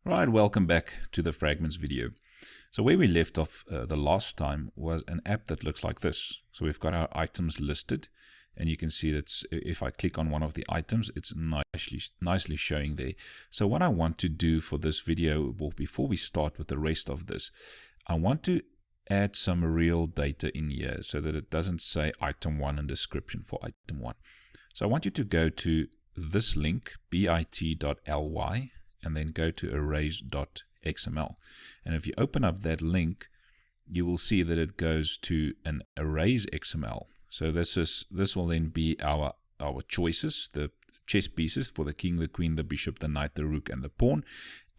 Right, welcome back to the Fragments video. So where we left off the last time was an app that looks like this. So we've got our items listed, and you can see that if I click on one of the items, it's nicely showing there. So what I want to do for this video, well, before we start with the rest of this, I want to add some real data in here so that it doesn't say item 1 and description for item 1. So I want you to go to this link, bit.ly, and then go to arrays.xml. And if you open up that link, you will see that it goes to an arrays XML. So this will then be our choices, the chess pieces for the king, the queen, the bishop, the knight, the rook, and the pawn.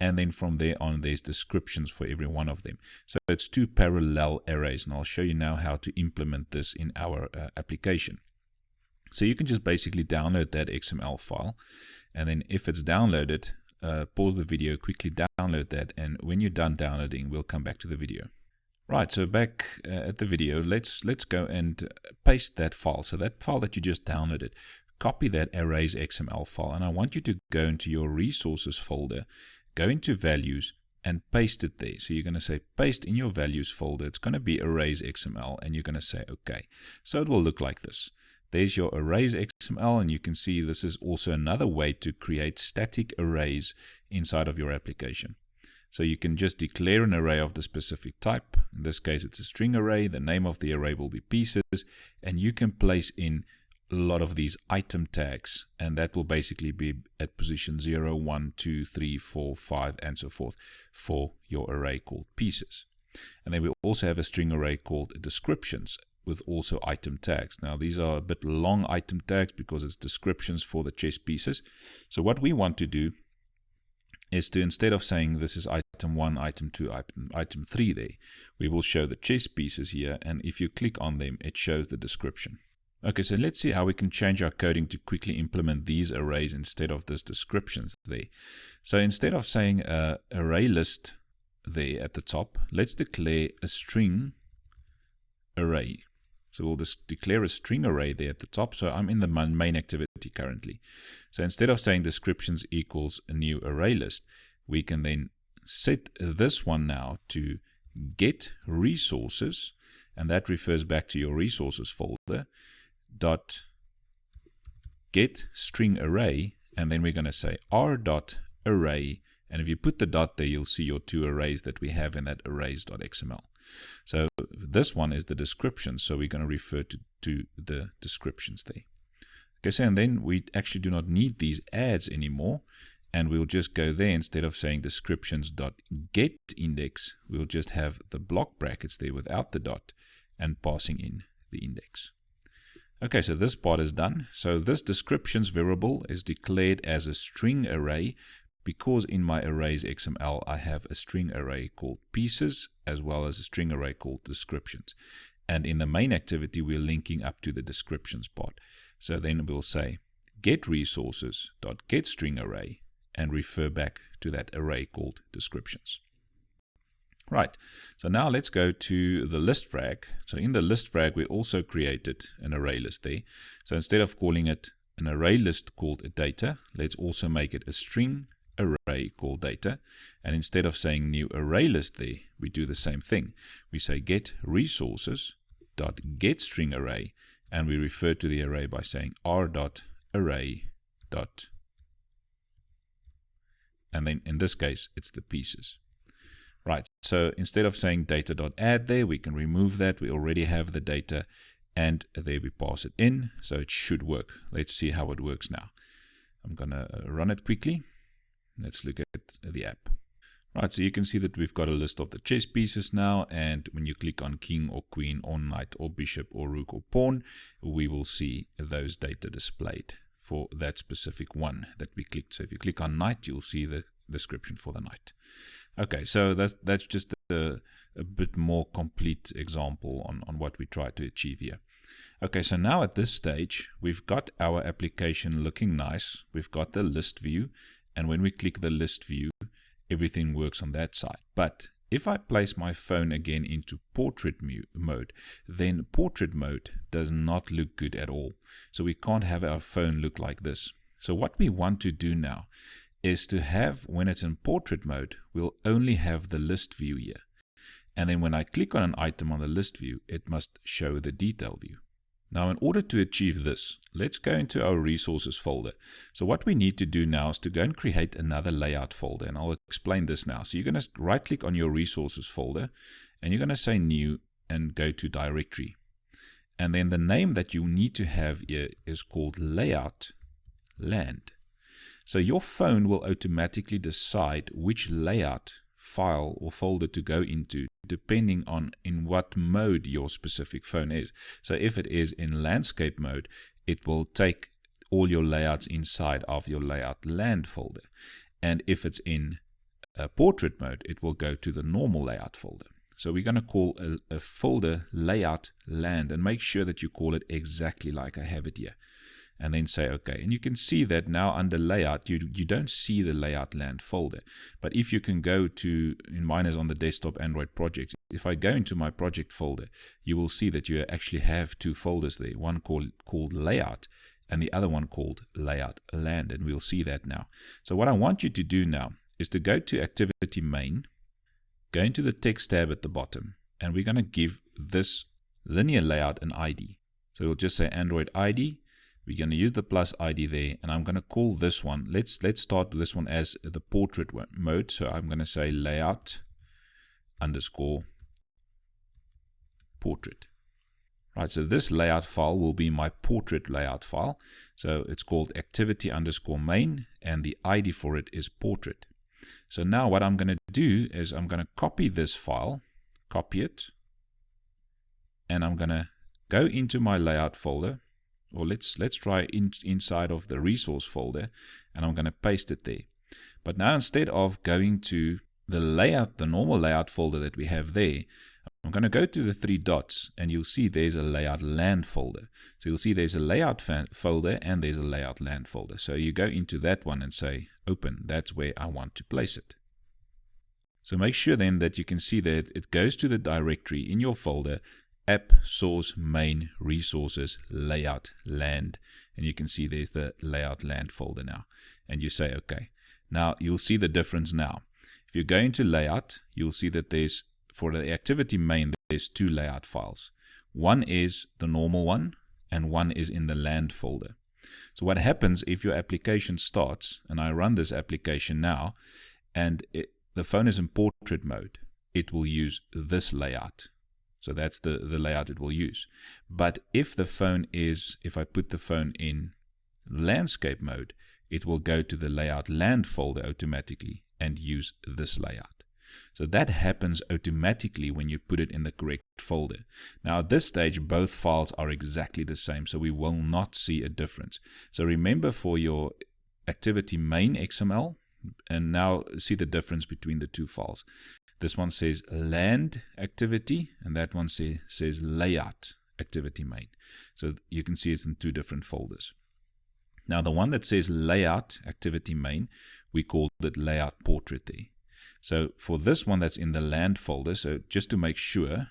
And then from there on, there's descriptions for every one of them. So it's two parallel arrays, and I'll show you now how to implement this in our application. So you can just basically download that XML file, and then if it's downloaded, pause the video, quickly download that, and when you're done downloading, we'll come back to the video. Right, so back at the video, let's go and paste that file. So that file that you just downloaded, copy that arrays XML file, and I want you to go into your resources folder, go into values, and paste it there. So you're going to say paste in your values folder. It's going to be arrays XML, and you're going to say OK. So it will look like this. There's your arrays XML, and you can see this is also another way to create static arrays inside of your application. So you can just declare an array of the specific type. In this case, it's a string array. The name of the array will be pieces, and you can place in a lot of these item tags, and that will basically be at position 0, 1, 2, 3, 4, 5, and so forth for your array called pieces. And then we also have a string array called descriptions, with also item tags. Now these are a bit long item tags because it's descriptions for the chess pieces. So what we want to do is to, instead of saying this is item 1, item 2, item 3 there, we will show the chess pieces here, and if you click on them, it shows the description. Okay, so let's see how we can change our coding to quickly implement these arrays instead of this descriptions there. So instead of saying array list there at the top, let's declare a string array. So we'll just declare a string array there at the top. So I'm in the main activity currently. So instead of saying descriptions equals a new array list, we can then set this one now to get resources, and that refers back to your resources folder, dot get string array, and then we're going to say r.array, and if you put the dot there, you'll see your two arrays that we have in that arrays.xml. So this one is the description, so we're going to refer to the descriptions there. Okay, so and then we actually do not need these adds anymore, and we'll just go there. Instead of saying descriptions.getIndex, we'll just have the block brackets there without the dot and passing in the index. Okay, so this part is done. So this descriptions variable is declared as a string array, because in my arrays XML I have a string array called pieces as well as a string array called descriptions. And in the main activity we're linking up to the descriptions part. So then we'll say get resources.get string array and refer back to that array called descriptions. Right, so now let's go to the list frag. So in the list frag we also created an array list there. So instead of calling it an array list called data, let's also make it a string array called data, and instead of saying new array list there, we do the same thing. We say get resources dot get string array, and we refer to the array by saying r.array dot, and then in this case it's the pieces. Right, so instead of saying data.add there, we can remove that. We already have the data, and there we pass it in, so it should work. Let's see how it works now. I'm gonna run it quickly. Let's look at the app. Right, so you can see that we've got a list of the chess pieces now, and when you click on king or queen or knight or bishop or rook or pawn, we will see those data displayed for that specific one that we clicked. So if you click on knight, you'll see the description for the knight. Okay, so that's just a bit more complete example on what we try to achieve here. Okay, so now at this stage, we've got our application looking nice. We've got the list view, and when we click the list view, everything works on that side. But if I place my phone again into portrait mode, then portrait mode does not look good at all. So we can't have our phone look like this. So what we want to do now is to have, when it's in portrait mode, we'll only have the list view here. And then when I click on an item on the list view, it must show the detail view. Now, in order to achieve this, let's go into our resources folder. So what we need to do now is to go and create another layout folder, and I'll explain this now. So you're going to right click on your resources folder, and you're going to say new and go to directory. And then the name that you need to have here is called layout land. So your phone will automatically decide which layout file or folder to go into depending on in what mode your specific phone is. So if it is in landscape mode, it will take all your layouts inside of your layout land folder. And if it's in portrait mode, it will go to the normal layout folder. So we're going to call a folder layout land, and make sure that you call it exactly like I have it here. And then say OK. And you can see that now under layout, you don't see the layout land folder. But if you can go to, in mine is on the desktop Android projects, if I go into my project folder, you will see that you actually have two folders there, one called layout and the other one called layout land. And we'll see that now. So what I want you to do now is to go to activity main, go into the text tab at the bottom, and we're going to give this linear layout an ID. So we'll just say Android ID. We're going to use the plus ID there, and I'm going to call this one, let's start this one as the portrait mode. So I'm going to say layout underscore portrait. Right, so this layout file will be my portrait layout file. So it's called activity underscore main, and the ID for it is portrait. So now what I'm going to do is I'm going to copy this file, copy it, and I'm going to go into my layout folder. Or let's try inside of the resource folder, and I'm going to paste it there. But now instead of going to the layout, the normal layout folder that we have there, I'm going to go to the three dots, and you'll see there's a layout land folder. So you'll see there's a layout folder and there's a layout land folder. So you go into that one and say open. That's where I want to place it. So make sure then that you can see that it goes to the directory in your folder, app source main resources layout land, and you can see there's the layout land folder now, and you say OK. Now you'll see the difference now. If you go into layout, you'll see that there's, for the activity main, there's two layout files. One is the normal one and one is in the land folder. So what happens if your application starts, and I run this application now, and the phone is in portrait mode, it will use this layout. So that's the layout it will use. But if the phone is, if I put the phone in landscape mode, it will go to the layout land folder automatically and use this layout. So that happens automatically when you put it in the correct folder. Now at this stage, both files are exactly the same, so we will not see a difference. So remember for your activity main XML, and now see the difference between the two files. This one says land activity, and that one says layout activity main. So you can see it's in two different folders. Now the one that says layout activity main, we called it layout portrait there. So for this one that's in the land folder, so just to make sure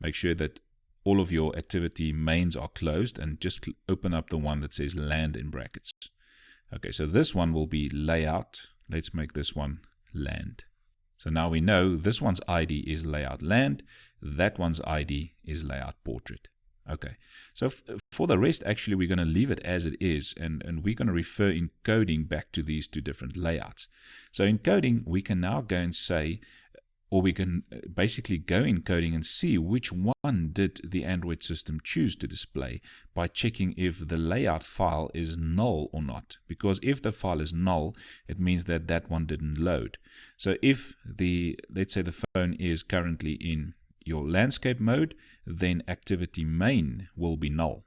that all of your activity mains are closed, and just open up the one that says land in brackets. Okay, so this one will be layout. Let's make this one land. So now we know this one's ID is layout land, that one's ID is layout portrait. Okay, so for the rest, actually, we're going to leave it as it is, and we're going to refer in coding back to these two different layouts. So in coding, we can now go and say, or we can basically go in coding and see which one did the Android system choose to display by checking if the layout file is null or not. Because if the file is null, it means that that one didn't load. So if let's say the phone is currently in your landscape mode, then activity main will be null.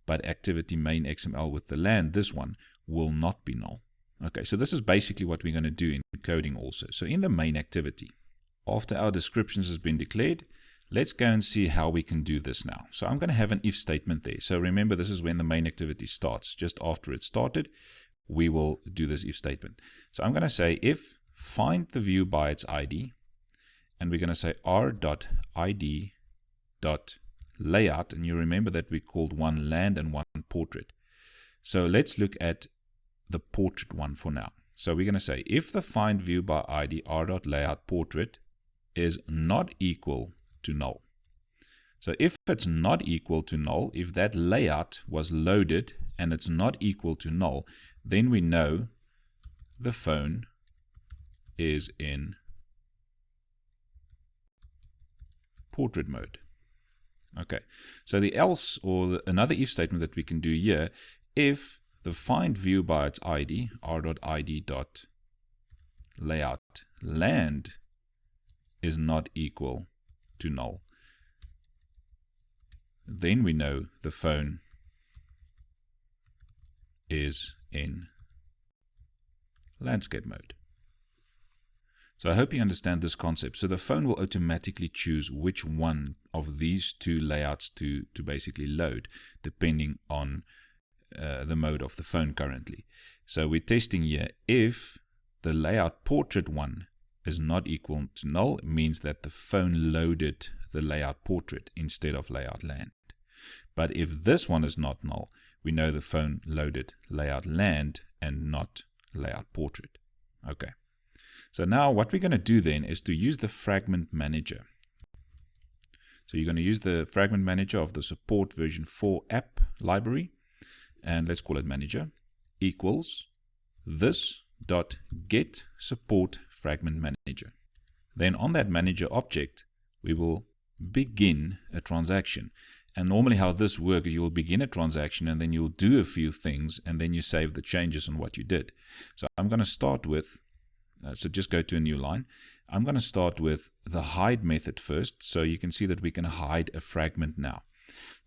But activity main XML with the land, this one, will not be null. Okay, so this is basically what we're going to do in coding also. So in the main activity, after our descriptions has been declared, let's go and see how we can do this now. So I'm going to have an if statement there. So remember, this is when the main activity starts. Just after it started, we will do this if statement. So I'm going to say if find the view by its ID, and we're going to say r.id.layout, and you remember that we called one land and one portrait. So let's look at the portrait one for now. So we're going to say if the find view by ID r.layout portrait is not equal to null. So if it's not equal to null, if that layout was loaded and it's not equal to null, then we know the phone is in portrait mode. Okay, so the else, or another if statement that we can do here, if the find view by its ID, r.id.layout land, is not equal to null, then we know the phone is in landscape mode. So I hope you understand this concept. So the phone will automatically choose which one of these two layouts to basically load, depending on the mode of the phone currently. So we're testing here if the layout portrait one is not equal to null, it means that the phone loaded the layout portrait instead of layout land. But if this one is not null, we know the phone loaded layout land and not layout portrait. Okay. So now what we're going to do then is to use the fragment manager. So you're going to use the fragment manager of the support version 4 app library, and let's call it manager, equals this.get support fragment manager. Then on that manager object, we will begin a transaction. And normally how this works, you'll begin a transaction and then you'll do a few things and then you save the changes on what you did. So I'm going to start with, so just go to a new line. I'm going to start with the hide method first. So you can see that we can hide a fragment now.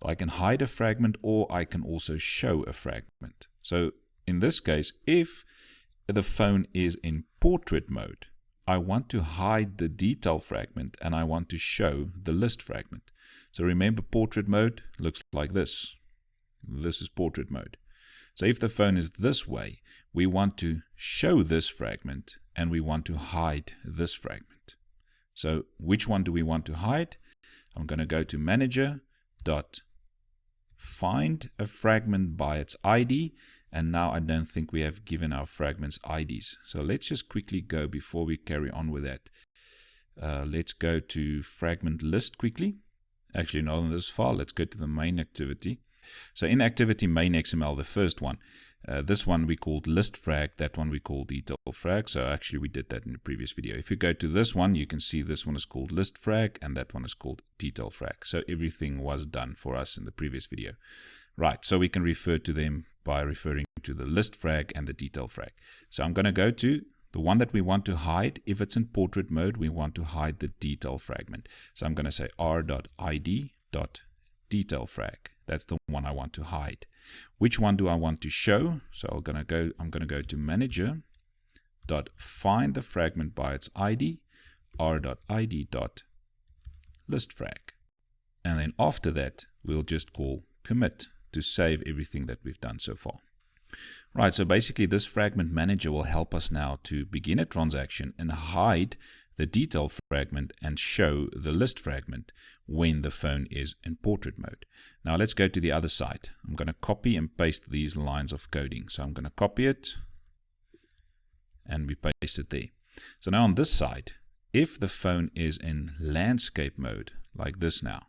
I can hide a fragment, or I can also show a fragment. So in this case, if the phone is in portrait mode, I want to hide the detail fragment and I want to show the list fragment. So remember, portrait mode looks like this. This is portrait mode. So if the phone is this way, we want to show this fragment and we want to hide this fragment. So which one do we want to hide? I'm going to go to manager dot find a fragment by its ID, and now I don't think we have given our fragments IDs. So let's just quickly go before we carry on with that. Let's go to fragment list quickly. Actually, not on this file. Let's go to the main activity. So in activity main XML, the first one, this one we called list frag, that one we called detail frag. So actually we did that in the previous video. If you go to this one, you can see this one is called list frag and that one is called detail frag. So everything was done for us in the previous video. Right, so we can refer to them by referring to the list frag and the detail frag. So I'm going to go to the one that we want to hide. If it's in portrait mode, we want to hide the detail fragment. So I'm going to say r.id.detail frag. That's the one I want to hide. Which one do I want to show? So I'm going to go to manager dot find the fragment by its ID, r.id.list frag. And then after that, we'll just call commit to save everything that we've done so far. Right, so basically this fragment manager will help us now to begin a transaction and hide the detail fragment and show the list fragment when the phone is in portrait mode. Now let's go to the other side. I'm going to copy and paste these lines of coding. So I'm going to copy it and we paste it there. So now on this side, if the phone is in landscape mode like this now,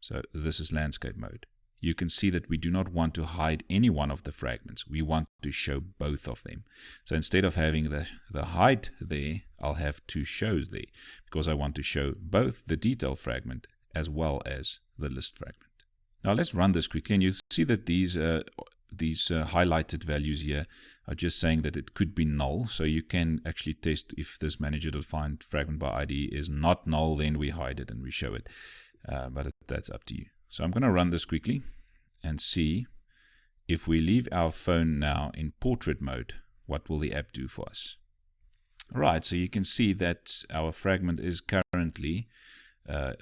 so this is landscape mode, you can see that we do not want to hide any one of the fragments. We want to show both of them. So instead of having the hide there, I'll have two shows there because I want to show both the detail fragment as well as the list fragment. Now let's run this quickly, and you see that these highlighted values here are just saying that it could be null. So you can actually test if this manager.find fragment by ID is not null, then we hide it and we show it. But that's up to you. So I'm going to run this quickly and see if we leave our phone now in portrait mode, what will the app do for us? Right, so you can see that our fragment is currently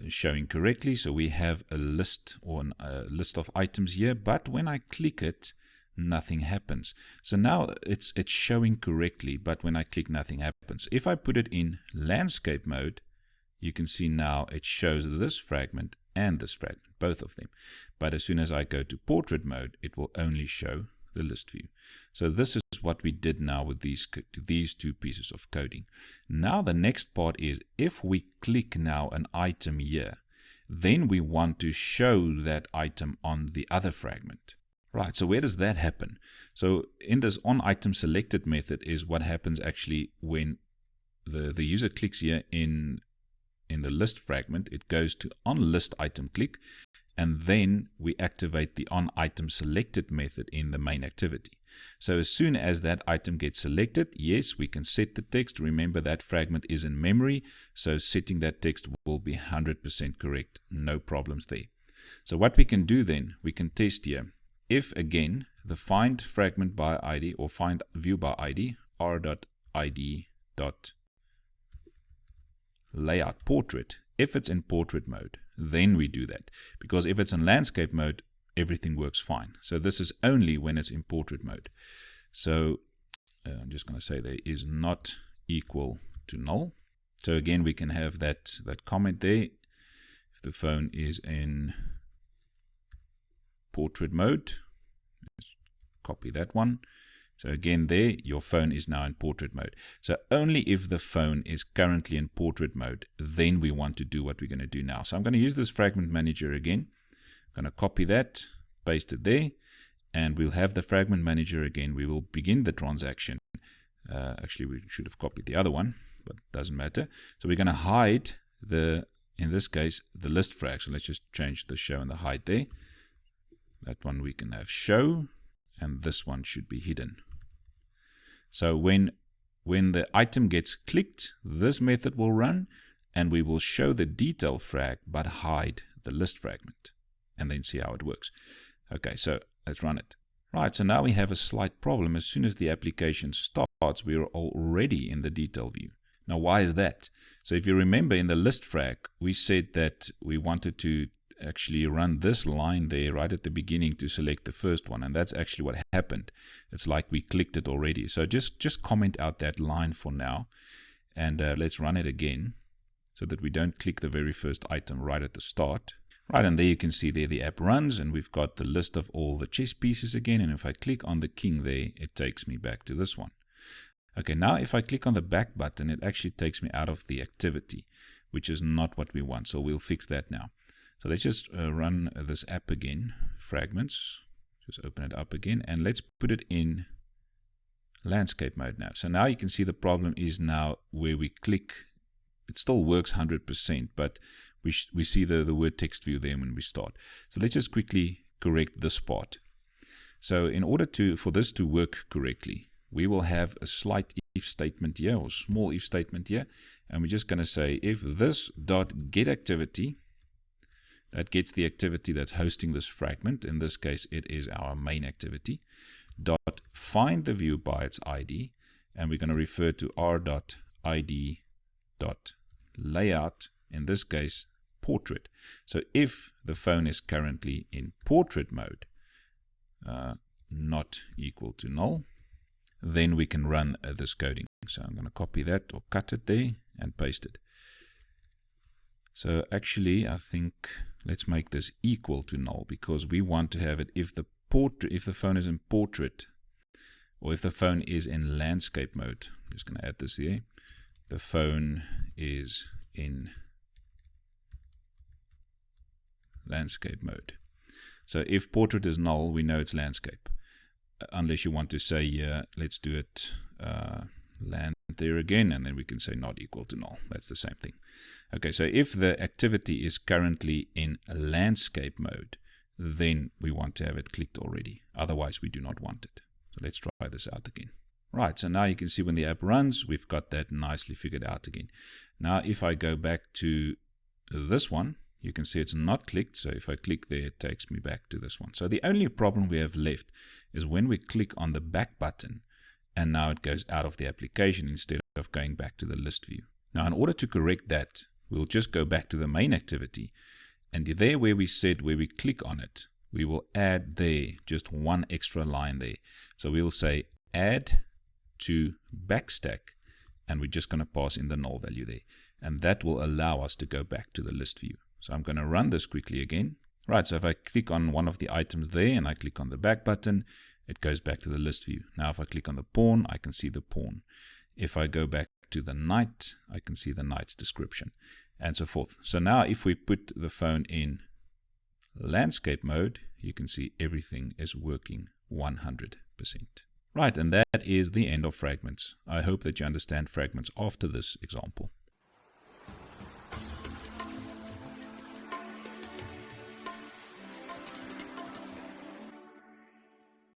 showing correctly. So we have a list or a list of items here, but when I click it, nothing happens. So now it's showing correctly, but when I click, nothing happens. If I put it in landscape mode, you can see now it shows this fragment and this fragment, both of them. But as soon as I go to portrait mode, it will only show the list view. So this is what we did now with these two pieces of coding. Now the next part is, if we click now an item here, then we want to show that item on the other fragment. Right, so where does that happen? So in this onItemSelected method is what happens actually when the user clicks here in the list fragment. It goes to onListItemClick, and then we activate the onItemSelected method in the main activity. So as soon as that item gets selected, yes, we can set the text. Remember, that fragment is in memory, so setting that text will be 100% correct. No problems there. So what we can do then, we can test here. If again, the find fragment by ID or find view by ID, r.id.layout portrait, if it's in portrait mode, then we do that. Because if it's in landscape mode, everything works fine. So this is only when it's in portrait mode. So I'm just going to say there is not equal to null. So again, we can have that comment there. If the phone is in portrait mode, let's copy that one. So again there, your phone is now in portrait mode. So only if the phone is currently in portrait mode, then we want to do what we're going to do now. So I'm going to use this fragment manager again. I'm going to copy that, paste it there, and we'll have the fragment manager again. We will begin the transaction. Actually, we should have copied the other one, but it doesn't matter. So we're going to hide in this case, the list frag. So let's just change the show and the hide there. That one we can have show, and this one should be hidden. So when the item gets clicked, this method will run, and we will show the detail frag but hide the list fragment, and then see how it works. Okay, so let's run it. Right, so now we have a slight problem. As soon as the application starts, we are already in the detail view. Now, why is that? So if you remember, in the list frag, we said that we wanted to actually run this line there right at the beginning to select the first one, and that's actually what happened. It's like we clicked it already. So just comment out that line for now, and let's run it again so that we don't click the very first item right at the start. Right, and there you can see there the app runs, and we've got the list of all the chess pieces again, and if I click on the king there, it takes me back to this one. Okay, now if I click on the back button, it actually takes me out of the activity, which is not what we want, so we'll fix that now. So let's just run this app again, Fragments. Just open it up again, and let's put it in landscape mode now. So now you can see the problem is now where we click, it still works 100%, but we see the word text view there when we start. So let's just quickly correct this part. So in order for this to work correctly, we will have a slight if statement here, or small if statement here, and we're just going to say if this dot get activity, that gets the activity that's hosting this fragment. In this case, it is our main activity. Dot find the view by its ID, and we're going to refer to r.id.layout, in this case, portrait. So if the phone is currently in portrait mode, not equal to null, then we can run this coding. So I'm going to copy that or cut it there and paste it. So actually, I think let's make this equal to null, because we want to have it if the phone is in portrait, or if the phone is in landscape mode. I'm just going to add this here. The phone is in landscape mode. So if portrait is null, we know it's landscape. Unless you want to say, let's do it land there again, and then we can say not equal to null. That's the same thing. Okay, so if the activity is currently in landscape mode, then we want to have it clicked already. Otherwise, we do not want it. So let's try this out again. Right, so now you can see when the app runs, we've got that nicely figured out again. Now, if I go back to this one, you can see it's not clicked. So if I click there, it takes me back to this one. So the only problem we have left is when we click on the back button, and now it goes out of the application instead of going back to the list view. Now, in order to correct that, we'll just go back to the main activity, and there where we said where we click on it, we will add there just one extra line there. So we'll say add to backstack, and we're just going to pass in the null value there, and that will allow us to go back to the list view. So I'm going to run this quickly again. Right, so if I click on one of the items there and I click on the back button, it goes back to the list view. Now if I click on the pawn, I can see the pawn. If I go back to the knight, I can see the knight's description, and so forth. So now if we put the phone in landscape mode, you can see everything is working 100%. Right, and that is the end of Fragments. I hope that you understand Fragments after this example.